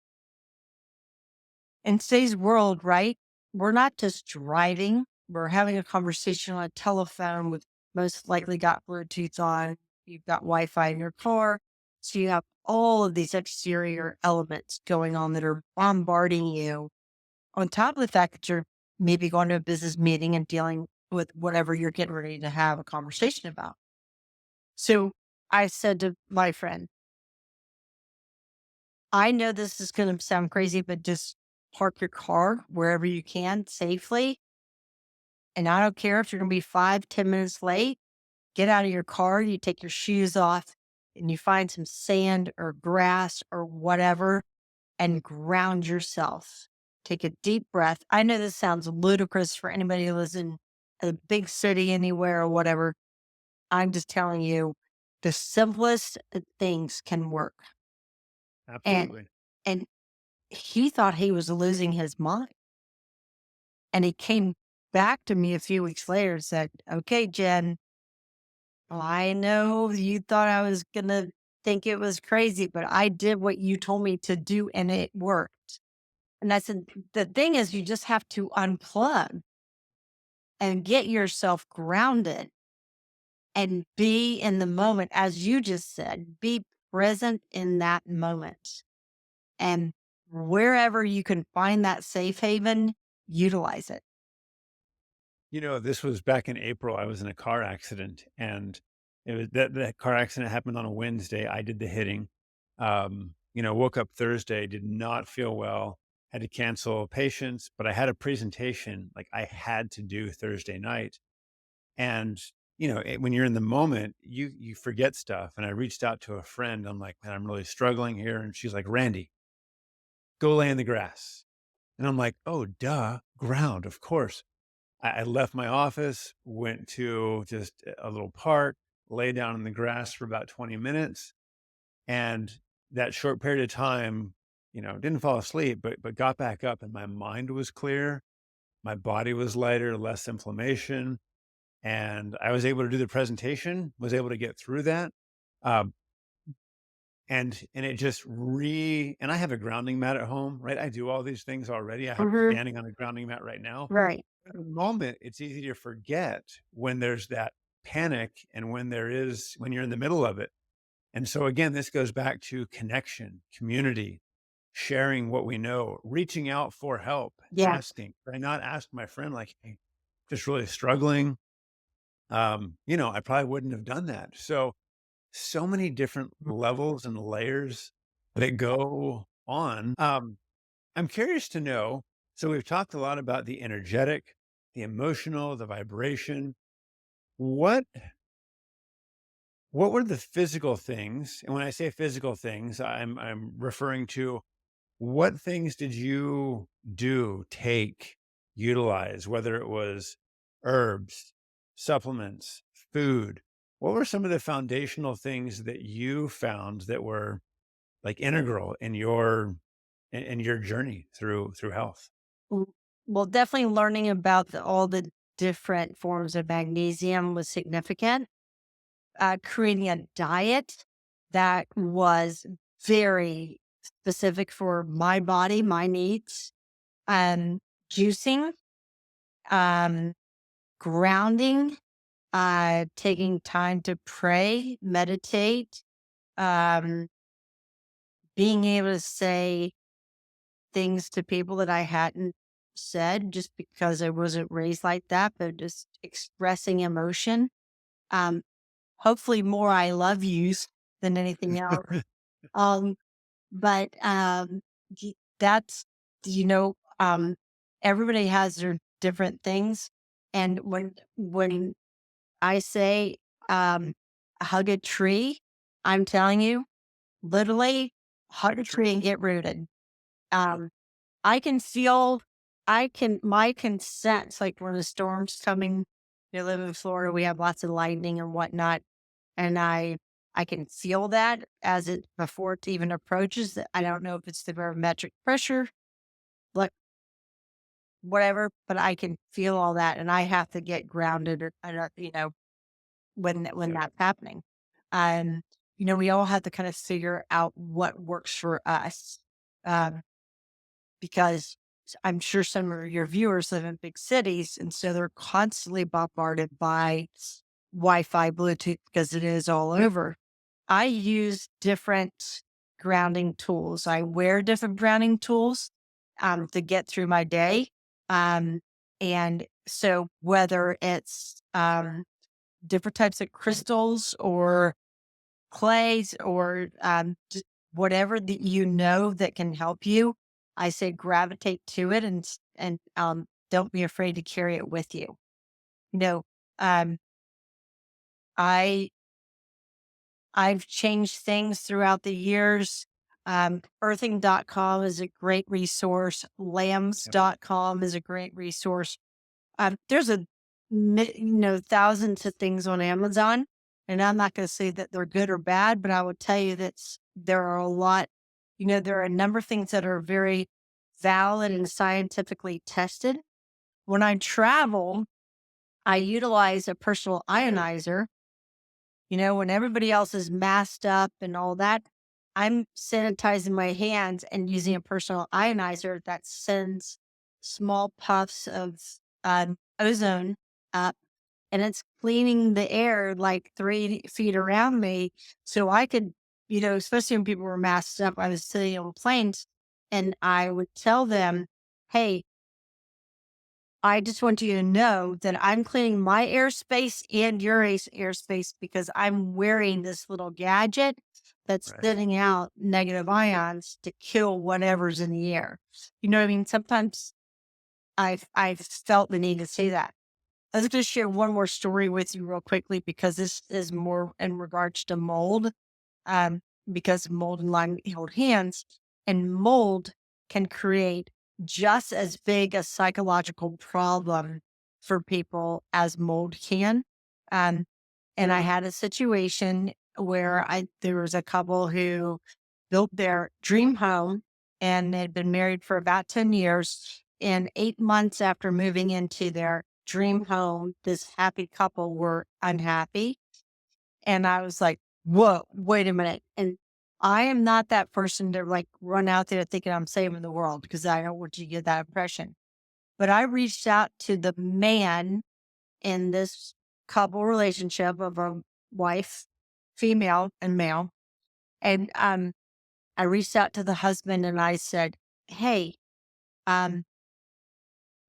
in today's world, right? We're not just driving, we're having a conversation on a telephone with most likely got Bluetooth on, you've got Wi Fi in your car. So you have all of these exterior elements going on that are bombarding you on top of the fact that you're maybe going to a business meeting and dealing with whatever you're getting ready to have a conversation about. So I said to my friend, I know this is going to sound crazy, but just park your car wherever you can safely. And I don't care if you're going to be 5, 10 minutes late, get out of your car, you take your shoes off and you find some sand or grass or whatever and ground yourself. Take a deep breath. I know this sounds ludicrous for anybody who lives in a big city anywhere or whatever. I'm just telling you the simplest things can work. And Absolutely. and he thought he was losing his mind. And he came back to me a few weeks later and said, "Okay, Jen, I know you thought I was going to think it was crazy, but I did what you told me to do and it worked." And I said, "The thing is, you just have to unplug and get yourself grounded and be in the moment, as you just said, be present in that moment. And wherever you can find that safe haven, utilize it. This was back in April. I was in a car accident, and it was that car accident happened on a Wednesday. I did the hitting. Woke up Thursday, did not feel well, had to cancel patients, but I had a presentation like I had to do Thursday night. And when you're in the moment, you forget stuff. And I reached out to a friend. I'm like, man, I'm really struggling here. And she's like, Randy, go lay in the grass. And I'm like, oh, duh, ground, of course. I left my office, went to just a little park, lay down in the grass for about 20 minutes. And that short period of time, didn't fall asleep, but got back up and my mind was clear. My body was lighter, less inflammation. And I was able to do the presentation, was able to get through that. Um, and it just and I have a grounding mat at home, right? I do all these things already. I have Mhm. standing on a grounding mat right now. Right. At the moment, it's easy to forget when there's that panic and when you're in the middle of it. And so again, this goes back to connection, community, sharing what we know, reaching out for help, Yeah. asking. I not asked my friend like, "Hey, just really struggling." I probably wouldn't have done that. So many different levels and layers that go on. I'm curious to know. So we've talked a lot about the energetic, the emotional, the vibration. What what were the physical things? And when I say physical things, I'm referring to what things did you do, take, utilize, whether it was herbs, supplements, food? What were some of the foundational things that you found that were like integral in your journey through health? W Well, definitely learning about all the different forms of magnesium was significant. Creating a diet that was very specific for my body, my needs, um, juicing, um, grounding, taking time to pray, meditate, um, being able to say things to people that I hadn't said just because I wasn't raised like that, but just expressing emotion. Um, Hopefully more I love yous than anything else. Um, but that's, you know, um, everybody has their different things. And when I say, hug a tree, I'm telling you, literally hug a tree and get rooted. Um, I can feel, my consent, like when the storm's coming, you live in Florida, we have lots of lightning and whatnot. And I can feel that as it, before it even approaches. I don't know if it's the barometric pressure, like whatever, but I can feel all that. And I have to get grounded, or, when Yep. that's happening. And, we all have to kind of figure out what works for us. Um, because I'm sure some of your viewers live in big cities, and so they're constantly bombarded by Wi-Fi, Bluetooth, because it is all over. I use different grounding tools. I wear different grounding tools to get through my day. Um, and so whether it's different types of crystals or clays or just whatever that that can help you, I say gravitate to it, and don't be afraid to carry it with you. You know, um, I I've changed things throughout the years. Earthing.com is a great resource. Yep. Lambs.com is a great resource. There's thousands of things on Amazon, and I'm not going to say that they're good or bad, but I will tell you that there are a lot, there are a number of things that are very valid and scientifically tested. When I travel, I utilize a personal ionizer. When everybody else is masked up and all that, I'm sanitizing my hands and using a personal ionizer that sends small puffs of ozone up, and it's cleaning the air like 3 feet around me. So I could, especially when people were masked up, I was sitting on planes. And I would tell them, hey, I just want you to know that I'm cleaning my airspace and your airspace because I'm wearing this little gadget that's Right. sending out negative ions to kill whatever's in the air. You know what I mean? Sometimes I've felt the need to say that. I was going to share one more story with you real quickly because this is more in regards to mold, um, because mold and Lyme hold hands, and mold can create just as big a psychological problem for people as mold can. Um, and I had a situation where there was a couple who built their dream home and they'd been married for about 10 years. And 8 months after moving into their dream home, this happy couple were unhappy. And I was like, whoa, wait a minute. And I am not that person to like run out there thinking I'm saving the world because I don't want you to get that impression. But I reached out to the man in this couple relationship of a wife, female and male. And I reached out to the husband and I said, hey, um,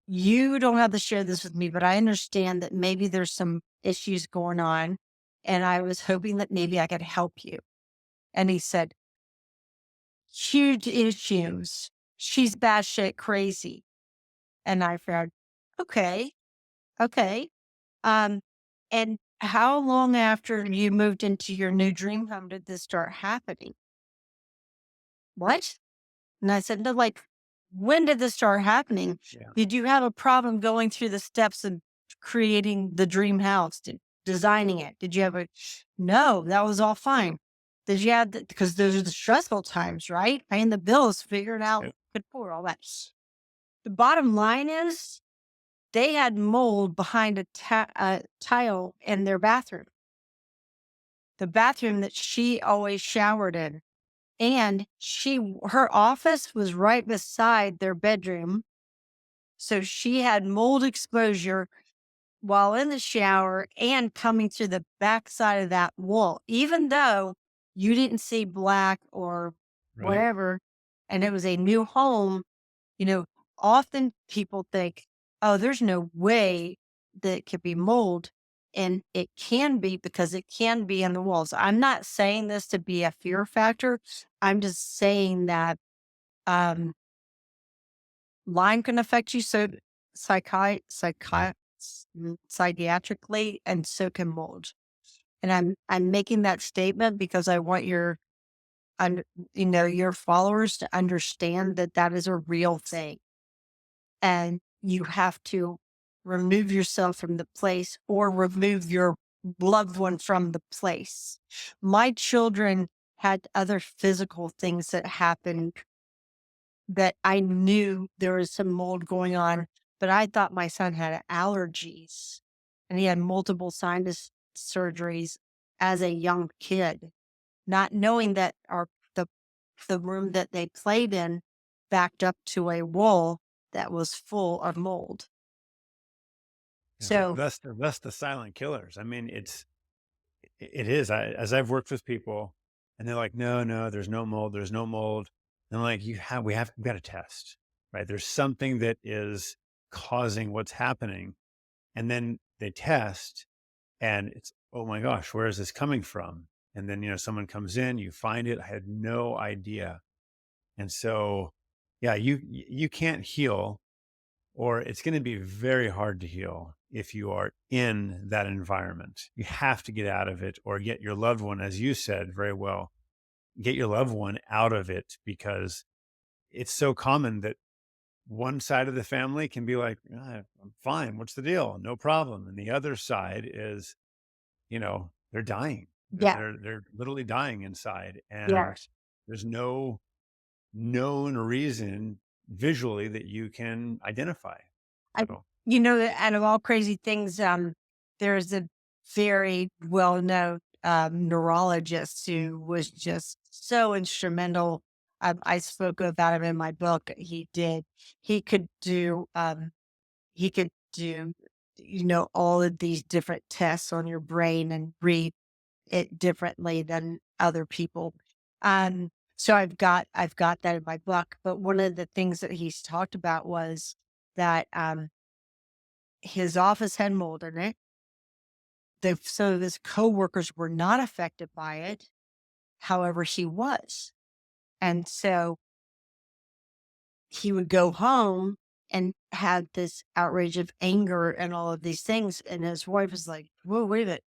you don't have to share this with me, but I understand that maybe there's some issues going on. And I was hoping that maybe I could help you. And he said, huge issues. She's batshit crazy. And I figured, okay, okay. Um, and how long after you moved into your new dream home did this start happening? What? And I said, no, like, when did this start happening? Yeah. Did you have a problem going through the steps of creating the dream house, designing it? Did you have a, no, that was all fine. Did you have, because those are the stressful times, right? Paying the bills, figuring out, Yeah. good for all that. The bottom line is they had mold behind a tile in their bathroom, the bathroom that she always showered in. And her office was right beside their bedroom. So she had mold exposure while in the shower and coming through the backside of that wall, even though you didn't see black or Right. whatever. And it was a new home. You know, often people think, oh, there's no way that it could be mold. And it can be because it can be in the walls. I'm not saying this to be a fear factor. I'm just saying that um, Lyme can affect you so psychiatrically, and so can mold. And I'm making that statement because I want un, your followers to understand that that is a real thing, and you have to remove yourself from the place or remove your loved one from the place. My children had other physical things that happened that I knew there was some mold going on, but I thought my son had allergies and he had multiple sinus surgeries as a young kid, not knowing that the the room that they played in backed up to a wall that was full of mold. Yeah. So, That's the silent killers. I mean, it is. As I've worked with people and they're like, no, no, there's no mold, there's no mold. And I'm like, we've got to test, right? There's something that is causing what's happening. And then they test and it's, oh my gosh, where is this coming from? And then, someone comes in, you find it. I had no idea. And so, yeah, you can't heal, or it's going to be very hard to heal if you are in that environment. You have to get out of it or get your loved one, as you said very well, get your loved one out of it, because it's so common that one side of the family can be like, "Ah, I'm fine. What's the deal? No problem." And the other side is, they're dying. They're, yeah, they're, they're literally dying inside. yeah. And there's no known reason visually that you can identify. I, So, out of all crazy things, there's a very well known neurologist who was just so instrumental. I spoke about him in my book. He could do, he could do, all of these different tests on your brain and read it differently than other people. So I've got that in my book, but one of the things that he's talked about was that, his office had mold in it. So his coworkers were not affected by it. However, he was. And so he would go home and had this outrage of anger and all of these things. And his wife was like, whoa, wait a minute.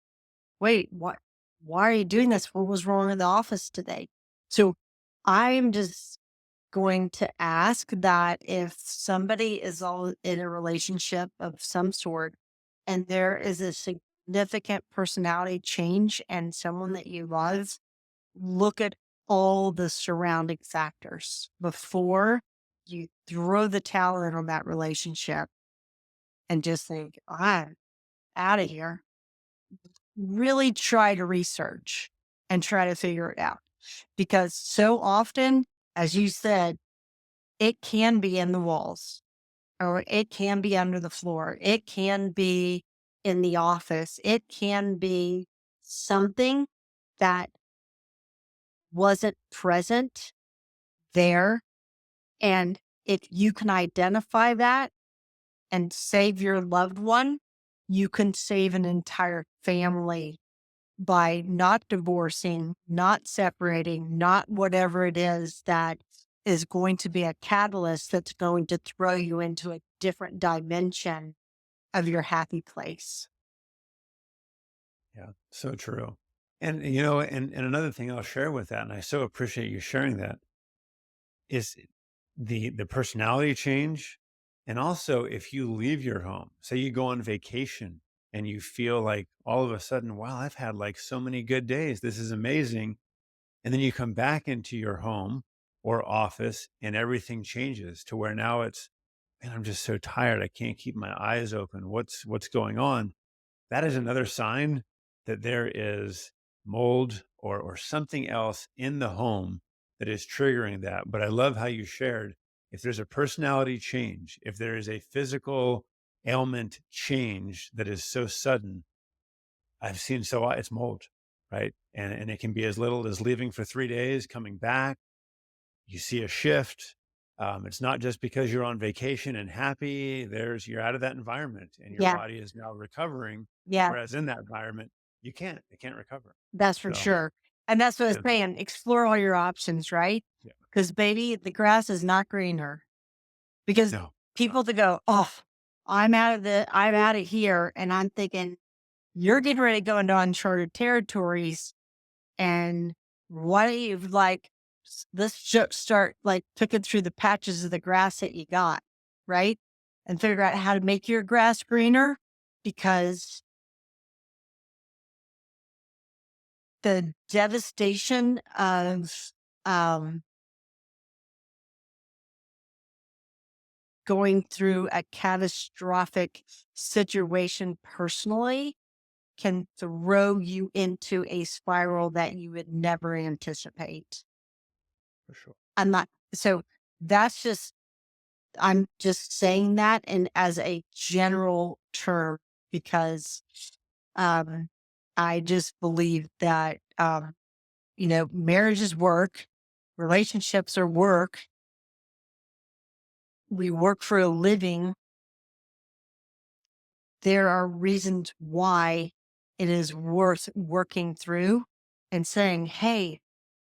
Wait, what? Why are you doing this? What was wrong in the office today? So I'm just going to ask that if somebody is all in a relationship of some sort and there is a significant personality change and someone that you love, look at all the surrounding factors before you throw the towel in on that relationship and just think, I'm out of here. Really try to research and try to figure it out because so often, as you said, it can be in the walls or it can be under the floor. It can be in the office. It can be something that wasn't present there. And if you can identify that and save your loved one, you can save an entire family by not divorcing, not separating, not whatever it is that is going to be a catalyst that's going to throw you into a different dimension of your happy place. Yeah, so true. And and another thing I'll share with that, and I so appreciate you sharing that, is the personality change. And also if you leave your home, say you go on vacation and you feel like all of a sudden, wow, I've had like so many good days. This is amazing. And then you come back into your home or office and everything changes to where now it's, man, I'm just so tired. I can't keep my eyes open. What's going on? That is another sign that there is mold or something else in the home that is triggering that. But I love how you shared, if there's a personality change, if there is a physical ailment change that is so sudden, I've seen it's mold, right? And it can be as little as leaving for 3 days, coming back, you see a shift. It's not just because you're on vacation and happy. You're out of that environment and your Yeah. body is now recovering. Yeah. Whereas in that environment, it can't recover. That's for So sure. And that's what I was yeah, saying. Explore all your options, right? yeah, Because, baby, the grass is not greener. Because no, people to go, oh, I'm out of here. And I'm thinking, you're getting ready to go into uncharted territories. And why don't you let's just start like picking through the patches of the grass that you got, right? And figure out how to make your grass greener because the devastation of um, going through a catastrophic situation personally can throw you into a spiral that you would never anticipate. for sure. I'm not, so that's just, I'm just saying that and as a general term because um, I just believe that, marriage is work, relationships are work, we work for a living. There are reasons why it is worth working through and saying, hey,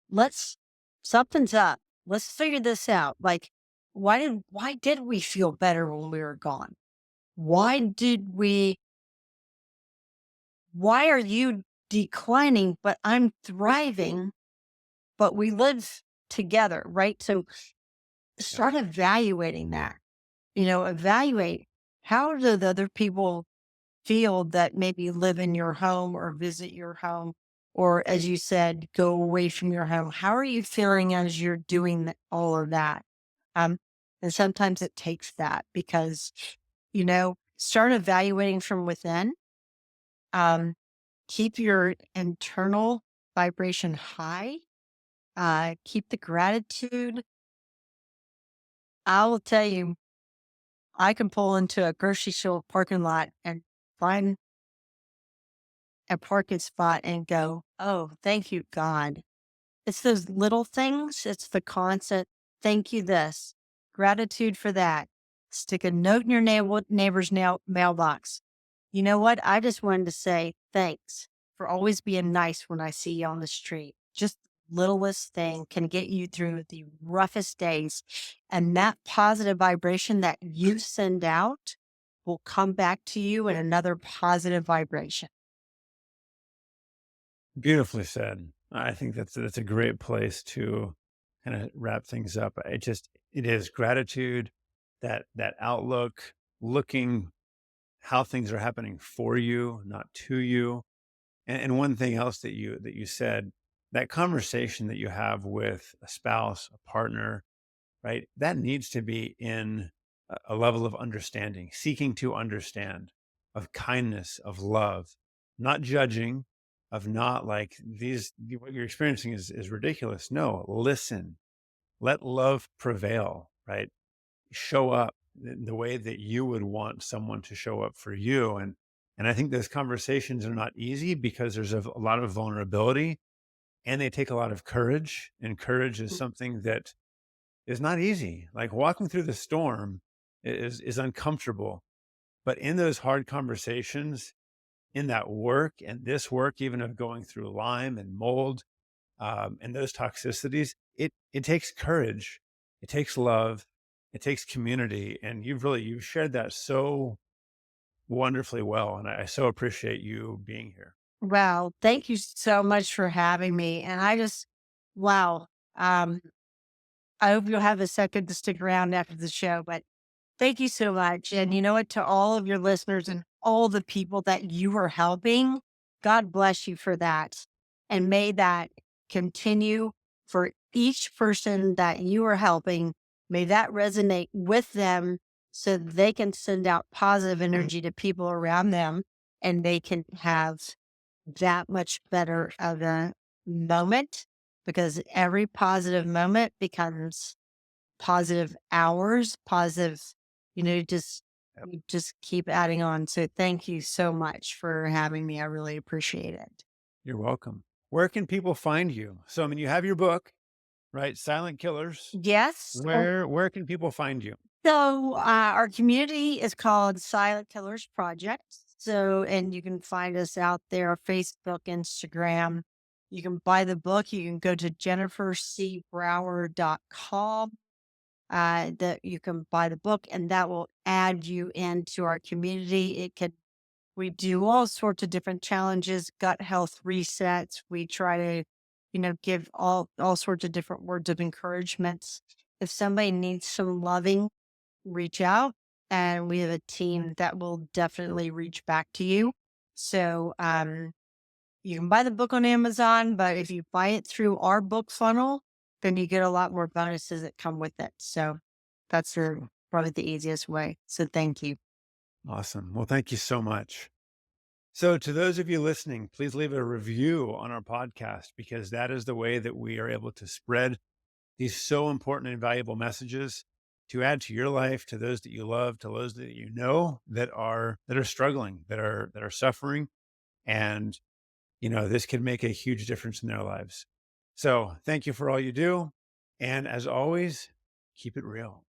let's, something's up. Let's figure this out. Like, why did we feel better when we were gone? Why did we, why are you declining, but I'm thriving, but we live together, right? So Yeah, start evaluating that, evaluate how do the other people feel that maybe live in your home or visit your home, or as you said, go away from your home. How are you feeling as you're doing all of that? Um, and sometimes it takes that because, start evaluating from within. Um, keep your internal vibration high. Keep the gratitude. I will tell you, I can pull into a grocery store parking lot and find a parking spot and go, "Oh, thank you, God." It's those little things. It's the constant thank you this, gratitude for that. Stick a note in your neighbor's mailbox. You know what? I just wanted to say thanks for always being nice when I see you on the street. Just littlest thing can get you through the roughest days. And that positive vibration that you send out will come back to you in another positive vibration. Beautifully said. I think that's a great place to kind of wrap things up. It is gratitude, that outlook, looking how things are happening for you, not to you. And one thing else that you said, that conversation that you have with a spouse, a partner, right? That needs to be in a level of understanding, seeking to understand, of kindness, of love, not judging, of not like what you're experiencing is ridiculous. No, listen, let love prevail, right? Show up in the way that you would want someone to show up for you. And I think those conversations are not easy because there's a lot of vulnerability and they take a lot of courage. And courage is something that is not easy. Like walking through the storm is uncomfortable. But in those hard conversations, in that work and this work, even of going through Lyme and mold, and those toxicities, it takes courage, it takes love, it takes community, and you've shared that so wonderfully well, and I so appreciate you being here. Wow. Thank you so much for having me. And I just, wow. Um, I hope you'll have a second to stick around after the show, but thank you so much. And you know what? To all of your listeners and all the people that you are helping, God bless you for that. And may that continue for each person that you are helping. May that resonate with them so they can send out positive energy to people around them and they can have that much better of a moment because every positive moment becomes positive hours, positive, just Yep. you just keep adding on. So thank you so much for having me. I really appreciate it. You're welcome. Where can people find you? So, I mean, you have your book, right? Silent Killers. Yes. Where can people find you? So our community is called Silent Killers Project. So, and you can find us out there, Facebook, Instagram. You can buy the book. You can go to jennifercbrower.com that you can buy the book and that will add you into our community. We do all sorts of different challenges, gut health resets. We try to, give all sorts of different words of encouragement. If somebody needs some loving, reach out and we have a team that will definitely reach back to you. So, you can buy the book on Amazon, but if you buy it through our book funnel, then you get a lot more bonuses that come with it. So probably the easiest way. So thank you. Awesome. Well, thank you so much. So, to those of you listening, please leave a review on our podcast because that is the way that we are able to spread these so important and valuable messages to add to your life, to those that you love, to those that you know that are struggling, that are suffering, and this could make a huge difference in their lives. So, thank you for all you do, and as always, keep it real.